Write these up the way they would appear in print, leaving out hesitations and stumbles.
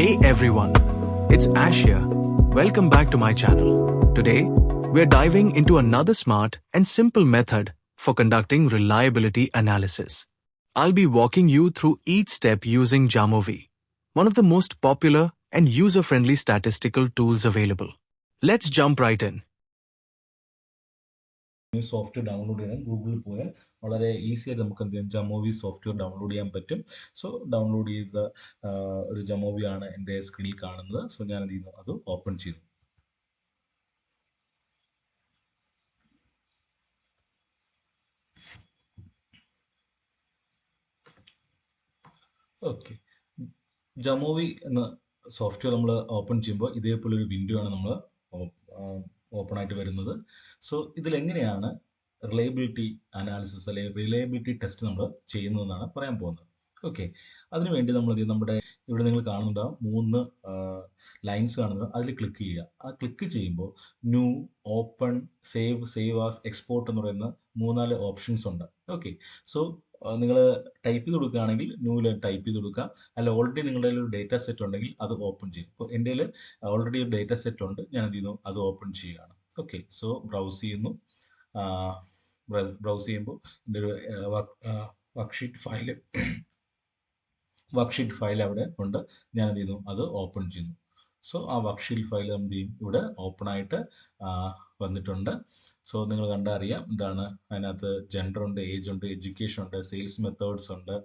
Hey everyone, it's Ash here. Welcome back to my channel. Today, we're diving into another smart and simple method for conducting reliability analysis. I'll be walking you through each step using Jamovi, one of the most popular and user-friendly statistical tools available. Let's jump right in. Software download ചെയ്യണം. ഗൂഗിളിൽ പോയാൽ വളരെ easy ആയിട്ട് നമുക്ക് എന്ത് ചെയ്യാം, ജമോവി software download ചെയ്യാൻ പറ്റും. സോ ഡൗൺലോഡ് ചെയ്ത ഒരു ജമോവി ആണ് എൻ്റെ സ്ക്രീനിൽ കാണുന്നത്. സോ ഞാൻ എന്ത് ചെയ്യുന്നു, അത് ഓപ്പൺ ചെയ്തു. ഓക്കെ, ജമോവി എന്ന സോഫ്റ്റ്വെയർ നമ്മൾ ഓപ്പൺ ചെയ്യുമ്പോൾ ഇതേപോലെ ഒരു വിൻഡോ ആണ് നമ്മൾ ഓപ്പൺ ആയിട്ട് വരുന്നത്. സോ ഇതിലെങ്ങനെയാണ് റിലയബിലിറ്റി അനാലിസിസ് അല്ലെങ്കിൽ റിലയബിലിറ്റി ടെസ്റ്റ് നമ്മൾ ചെയ്യുന്നതെന്നാണ് പറയാൻ പോകുന്നത്. ഓക്കെ, അതിനുവേണ്ടി നമ്മൾ നമ്മുടെ ഇവിടെ നിങ്ങൾ കാണുന്നുണ്ടാവും 3 ലൈൻസ് കാണുന്നത്. അതിൽ ക്ലിക്ക് ചെയ്യുക. ആ ക്ലിക്ക് ചെയ്യുമ്പോൾ new, open, save as, export എന്ന് പറയുന്ന 3-4 ഓപ്ഷൻസ് ഉണ്ട്. ഓക്കെ, സോ നിങ്ങൾ ടൈപ്പ് ചെയ്ത് കൊടുക്കുകയാണെങ്കിൽ ന്യൂവിൽ ടൈപ്പ് ചെയ്ത് കൊടുക്കുക. അല്ല, ഓൾറെഡി നിങ്ങളുടെ ഒരു ഡേറ്റ സെറ്റ് ഉണ്ടെങ്കിൽ അത് ഓപ്പൺ ചെയ്യും. ഇപ്പോൾ എൻ്റെ ഓൾറെഡി ഒരു ഡേറ്റ സെറ്റ് ഉണ്ട്, ഞാൻ എന്ത് ചെയ്യുന്നു, അത് ഓപ്പൺ ചെയ്യുകയാണ്. ഓക്കെ, സോ ബ്രൗസ് ചെയ്യുന്നു. ബ്രൗസ് ചെയ്യുമ്പോൾ എൻ്റെ ഒരു വർക്ക്ഷീറ്റ് ഫയൽ അവിടെ ഉണ്ട്. ഞാൻ എന്ത് ചെയ്യുന്നു, അത് ഓപ്പൺ ചെയ്യുന്നു. സോ ആ വർക്ക്ഷീറ്റ് ഫയൽ എന്ത് ചെയ്യും, ഇവിടെ ഓപ്പൺ ആയിട്ട് വന്നിട്ടുണ്ട്. സോ നിങ്ങൾ കണ്ടാൽ അറിയാം എന്താണ് അതിനകത്ത്. ജെൻഡർ ഉണ്ട്, ഏജ് ഉണ്ട്, എഡ്യൂക്കേഷൻ ഉണ്ട്, സെയിൽസ് മെത്തേഡ്സ് ഉണ്ട്,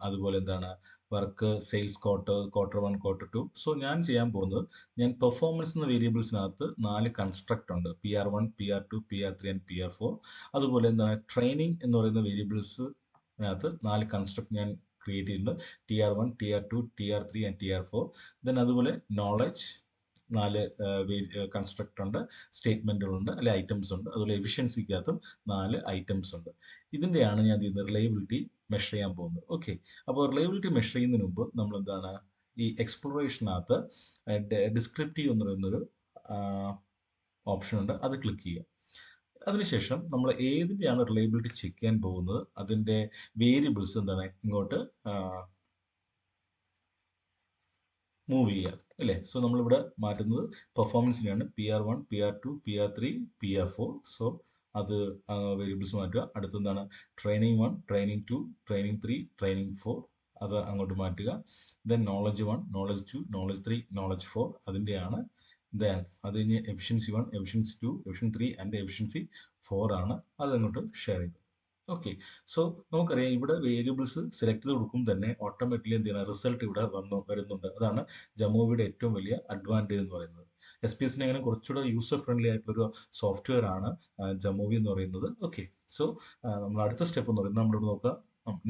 അതുപോലെ എന്താണ് work, sales quarter 1, quarter 2. So ഞാൻ ചെയ്യാൻ പോകുന്നത്, ഞാൻ പെർഫോമൻസ് എന്ന വേരിയബിൾസിനകത്ത് 4 കൺസ്ട്രക്ട് ഉണ്ട്. PR1, PR2, PR3 and PR4. അതുപോലെ എന്താണ് ട്രെയിനിങ് എന്ന് പറയുന്ന വേരിയബിൾസിനകത്ത് 4 കൺസ്ട്രക്ട് ഞാൻ ക്രിയേറ്റ് ചെയ്തിട്ടുണ്ട്. TR1, TR2, TR3 and TR4. Then അതുപോലെ നോളജ് 4 കൺസ്ട്രക്ട് ഉണ്ട്, സ്റ്റേറ്റ്മെന്റുകളുണ്ട്, അല്ലെ ഐറ്റംസ് ഉണ്ട്. അതുപോലെ എഫിഷ്യൻസിക്കകത്തും 4 ഐറ്റംസ് ഉണ്ട്. ഇതിൻ്റെയാണ് ഞാൻ ചെയ്യുന്നത് റിലയബിലിറ്റി മെഷർ ചെയ്യാൻ പോകുന്നത്. ഓക്കെ, അപ്പോൾ റിലയബിലിറ്റി മെഷർ ചെയ്യുന്നതിന് മുമ്പ് നമ്മൾ എന്താണ് ഈ എക്സ്പ്ലോറേഷനകത്ത് ഡിസ്ക്രിപ്റ്റീവ് എന്ന് പറയുന്നൊരു ഓപ്ഷൻ ഉണ്ട്, അത് ക്ലിക്ക് ചെയ്യുക. അതിനുശേഷം നമ്മൾ ഏതിൻ്റെയാണ് റിലയബിലിറ്റി ചെക്ക് ചെയ്യാൻ പോകുന്നത്, അതിൻ്റെ വേരിയബിൾസ് എന്താണ് ഇങ്ങോട്ട് മൂവ് ചെയ്യുക, അല്ലേ. സോ നമ്മളിവിടെ മാറ്റുന്നത് പെർഫോമൻസിനെയാണ്. PR1, PR2, PR3, PR4. So അത് വേരിയബിൾസ് മാറ്റുക. അടുത്തെന്താണ് ട്രെയിനിങ് 1, ട്രെയിനിങ് 2, ട്രെയിനിങ് 3, ട്രെയിനിങ് 4, അത് അങ്ങോട്ട് മാറ്റുക. Then knowledge 1, knowledge 2, knowledge 3, knowledge 4 അതിൻ്റെയാണ്. ദെൻ അത് കഴിഞ്ഞ് efficiency 1, efficiency 2, efficiency 3 and efficiency 4 ആണ്. അത് അങ്ങോട്ട് ഷെയർ ചെയ്തു. ഓക്കെ, സോ നമുക്കറിയാം ഇവിടെ വേരിയബിൾസ് സെലക്ട് ചെയ്ത് കൊടുക്കുമ്പോൾ തന്നെ ഓട്ടോമാറ്റിക്കലി എന്ത് ചെയ്യണം, റിസൾട്ട് ഇവിടെ വരുന്നുണ്ട്. അതാണ് ജമോവിയുടെ ഏറ്റവും വലിയ അഡ്വാൻറ്റേജ് എന്ന് പറയുന്നത്. SPS അങ്ങനെ കുറച്ചുകൂടെ യൂസർ ഫ്രണ്ട്ലി ആയിട്ടുള്ളൊരു സോഫ്റ്റ്വെയർ ആണ് ജമോവി എന്ന് പറയുന്നത്. ഓക്കെ, സോ നമ്മൾ അടുത്ത സ്റ്റെപ്പ് എന്ന് പറയുന്നത് നമ്മളിവിടെ നോക്കുക,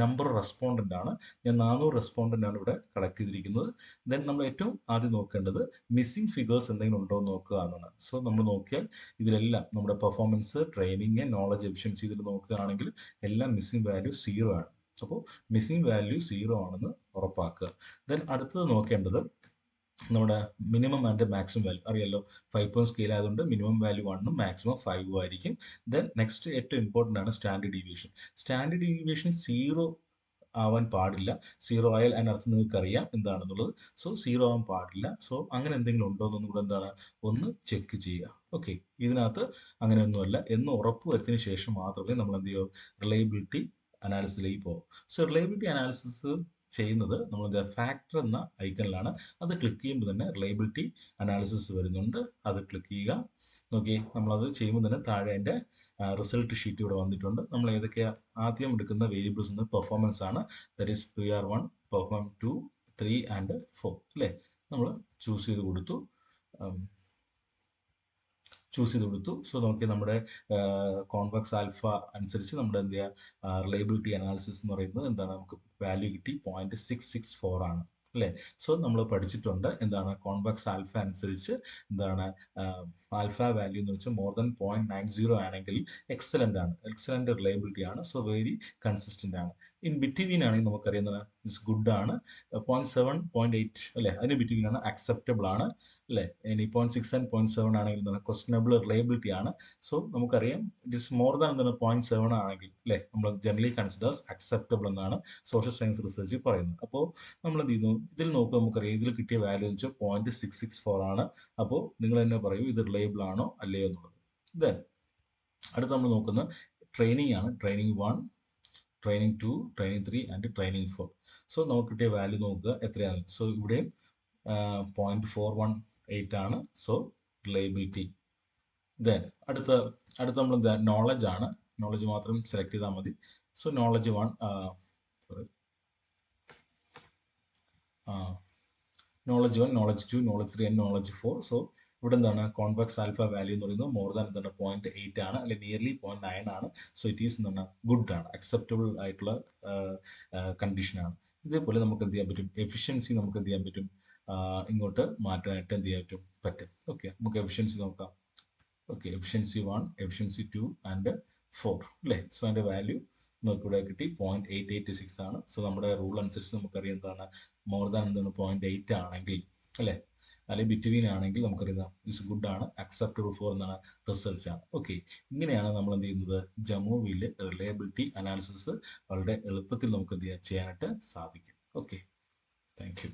നമ്പർ റെസ്പോണ്ടൻ്റ് ആണ്. ഞാൻ 400 റെസ്പോണ്ടൻ്റ് ആണ് ഇവിടെ കളക്ട് ചെയ്തിരിക്കുന്നത്. ദെൻ നമ്മൾ ഏറ്റവും ആദ്യം നോക്കേണ്ടത് മിസ്സിംഗ് ഫിഗേഴ്സ് എന്തെങ്കിലും ഉണ്ടോ എന്ന് നോക്കുക എന്നാണ്. സോ നമ്മൾ നോക്കിയാൽ ഇതിലെല്ലാം നമ്മുടെ പെർഫോമൻസ്, ട്രെയിനിങ്, നോളജ്, എഫിഷ്യൻസി ഇതിൽ നോക്കുകയാണെങ്കിൽ എല്ലാം മിസ്സിംഗ് വാല്യൂ 0 ആണ്. അപ്പോൾ മിസ്സിംഗ് വാല്യൂ 0 ആണെന്ന് ഉറപ്പാക്കുക. ദെൻ അടുത്തത് നോക്കേണ്ടത് നമ്മുടെ മിനിമം ആൻഡ് മാക്സിമം വാല്യൂ അറിയാലോ. 5 പോയിന്റ് സ്കെയിൽ ആയതുകൊണ്ട് മിനിമം വാല്യൂ 1ഉം മാക്സിമം 5ഉം ആയിരിക്കും. ദെൻ നെക്സ്റ്റ് ഏറ്റവും ഇമ്പോർട്ടൻ്റ് ആണ് സ്റ്റാൻഡേർഡ് ഡീവിയേഷൻ. സ്റ്റാൻഡേർഡ് ഡീവിയേഷൻ 0 ആവാൻ പാടില്ല. 0 ആയാൽ അതിനർത്ഥം നിങ്ങൾക്ക് അറിയാം എന്താണെന്നുള്ളത്. സോ 0 ആവാൻ പാടില്ല. സോ അങ്ങനെ എന്തെങ്കിലും ഉണ്ടോ എന്നൊന്നും കൂടെ എന്താണ് ഒന്ന് ചെക്ക് ചെയ്യുക. ഓക്കെ, ഇതിനകത്ത് അങ്ങനെയൊന്നുമല്ല എന്ന് ഉറപ്പ് വരുത്തിയതിന് ശേഷം മാത്രമേ നമ്മൾ എന്ത് ചെയ്യൂ, റിലയബിലിറ്റി അനാലിസിസിലേക്ക് പോകും. സോ റിലയബിലിറ്റി അനാലിസിസ് ചെയ്യുന്നത് നമ്മൾ ഫാക്ടർ എന്ന ഐക്കണിലാണ്. അത് ക്ലിക്ക് ചെയ്യുമ്പോൾ തന്നെ റിലയബിലിറ്റി അനാലിസിസ് വരുന്നുണ്ട്. അത് ക്ലിക്ക് ചെയ്യുക. നോക്കി, നമ്മളത് ചെയ്യുമ്പോൾ തന്നെ താഴെ അതിൻ്റെ റിസൾട്ട് ഷീറ്റ് ഇവിടെ വന്നിട്ടുണ്ട്. നമ്മൾ ഏതൊക്കെയാണ് ആദ്യം എടുക്കുന്ന വേരിയബിൾസ് എന്ന് പെർഫോമൻസ് ആണ്. That is PR1, perform 2, 3 and 4, അല്ലേ. നമ്മൾ ചൂസ് ചെയ്ത് കൊടുത്തു. സോ നോക്കി നമ്മുടെ കോൺവെക്സ് ആൽഫ അനുസരിച്ച് നമ്മുടെ എന്ത് ചെയ്യുക, റിലയബിലിറ്റി അനാലിസിസ് എന്ന് പറയുന്നത് എന്താണ്, നമുക്ക് വാല്യൂ കിട്ടി 0.664 ആണ്, അല്ലേ. സോ നമ്മൾ പഠിച്ചിട്ടുണ്ട് എന്താണ് കോൺവെക്സ് ആൽഫ അനുസരിച്ച് എന്താണ് ആൽഫ വാല്യൂ എന്ന് വെച്ചാൽ മോർ ദാൻ 0.90 ആണെങ്കിൽ എക്സലൻ്റ് ആണ്, എക്സലൻ്റ് റിലയബിലിറ്റി ആണ്. സോ വെരി കൺസിസ്റ്റൻ്റ് ആണ്. ഇൻ ബിറ്റ്വീൻ ആണെങ്കിൽ നമുക്കറിയുന്നത് ഇസ് ഗുഡ് ആണ്, 0.7 0.8 അല്ലേ, അതിന് ബിറ്റ്വീൻ ആണ്, അക്സെപ്റ്റബിൾ ആണ് അല്ലേ. ഇനി 0.6 ആൻഡ് 0.7 ആണെങ്കിൽ എന്താണ്, ക്വസ്റ്റനബിൾ റിലയബിലിറ്റി ആണ്. സോ നമുക്കറിയാം ഇറ്റ് ഇസ് മോർ ദാൻ എന്താണ് 0.7 ആണെങ്കിൽ അല്ലേ, നമ്മൾ ജനറലി കൺസിഡേഴ്സ് അക്സെപ്റ്റബിൾ എന്നാണ് സോഷ്യൽ സയൻസ് റിസർച്ച് പറയുന്നത്. അപ്പോൾ നമ്മൾ എന്ത് ചെയ്യുന്നു, ഇതിൽ നോക്കുക, നമുക്കറിയാം ഇതിൽ കിട്ടിയ വാല്യൂ എന്ന് വെച്ചാൽ 0.664 ആണ്. അപ്പോൾ നിങ്ങൾ തന്നെ പറയൂ ഇത് റിലയബിൾ ആണോ അല്ലയോ എന്നുള്ളത്. ദെൻ അടുത്ത് നമ്മൾ നോക്കുന്ന ട്രെയിനിങ് ആണ്. Training 1, training 2, training 3 and training 4. So നമുക്ക് കിട്ടിയ വാല്യൂ നോക്കുക എത്രയാണ്. സോ ഇവിടെയും 0.418 ആണ്. So reliability. ദെൻ അടുത്ത നമ്മൾ എന്താ, നോളജ് ആണ്. നോളജ് മാത്രം സെലക്ട് ചെയ്താൽ മതി. So knowledge 1, knowledge 1, knowledge 2, knowledge 3 and knowledge 4. So ഇവിടെ എന്താണ്, കോൺവെക്സ് ആൽഫ വാല്യൂ എന്ന് പറയുന്നത് മോർ ദാൻ എന്താണ് 0.8 ആണ്, അല്ലെങ്കിൽ നിയർലി 0.9 ആണ്. സോ ഇറ്റ് ഈസ് എന്താണ് ഗുഡ് ആണ്, അക്സെപ്റ്റബിൾ ആയിട്ടുള്ള കണ്ടീഷനാണ്. ഇതേപോലെ നമുക്ക് എന്ത് ചെയ്യാൻ പറ്റും, എഫിഷ്യൻസി നമുക്ക് എന്ത് ചെയ്യാൻ പറ്റും, ഇങ്ങോട്ട് മാറ്റാനായിട്ട് എന്ത് ചെയ്യാൻ പറ്റും. ഓക്കെ, നമുക്ക് എഫിഷ്യൻസി നോക്കാം. ഓക്കെ, എഫിഷ്യൻസി 1, എഫിഷ്യൻസി 2 ആൻഡ് 4 അല്ലേ. സോ അതിൻ്റെ വാല്യൂ നമുക്കിവിടെ കിട്ടി 0.886 ആണ്. സോ നമ്മുടെ റൂൾ അനുസരിച്ച് നമുക്കറിയാം എന്താണ്, മോർ ദാൻ എന്താണ് 0.8 ആണെങ്കിൽ അല്ലേ, അല്ലെങ്കിൽ ബിറ്റ്വീൻ ആണെങ്കിൽ നമുക്കറിയാം ഇസ് ഗുഡ് ആണ്, അക്സെപ്റ്റബിൾ ഫോർ എന്നാണ് റിസർച്ച് ആണ്. ഓക്കെ, ഇങ്ങനെയാണ് നമ്മൾ എന്ത് ചെയ്യുന്നത്, ജമോവിൽ റിലയബിലിറ്റി അനാലിസിസ് വളരെ എളുപ്പത്തിൽ നമുക്ക് എന്ത് ചെയ്യാനായിട്ട് സാധിക്കും. Okay, thank you.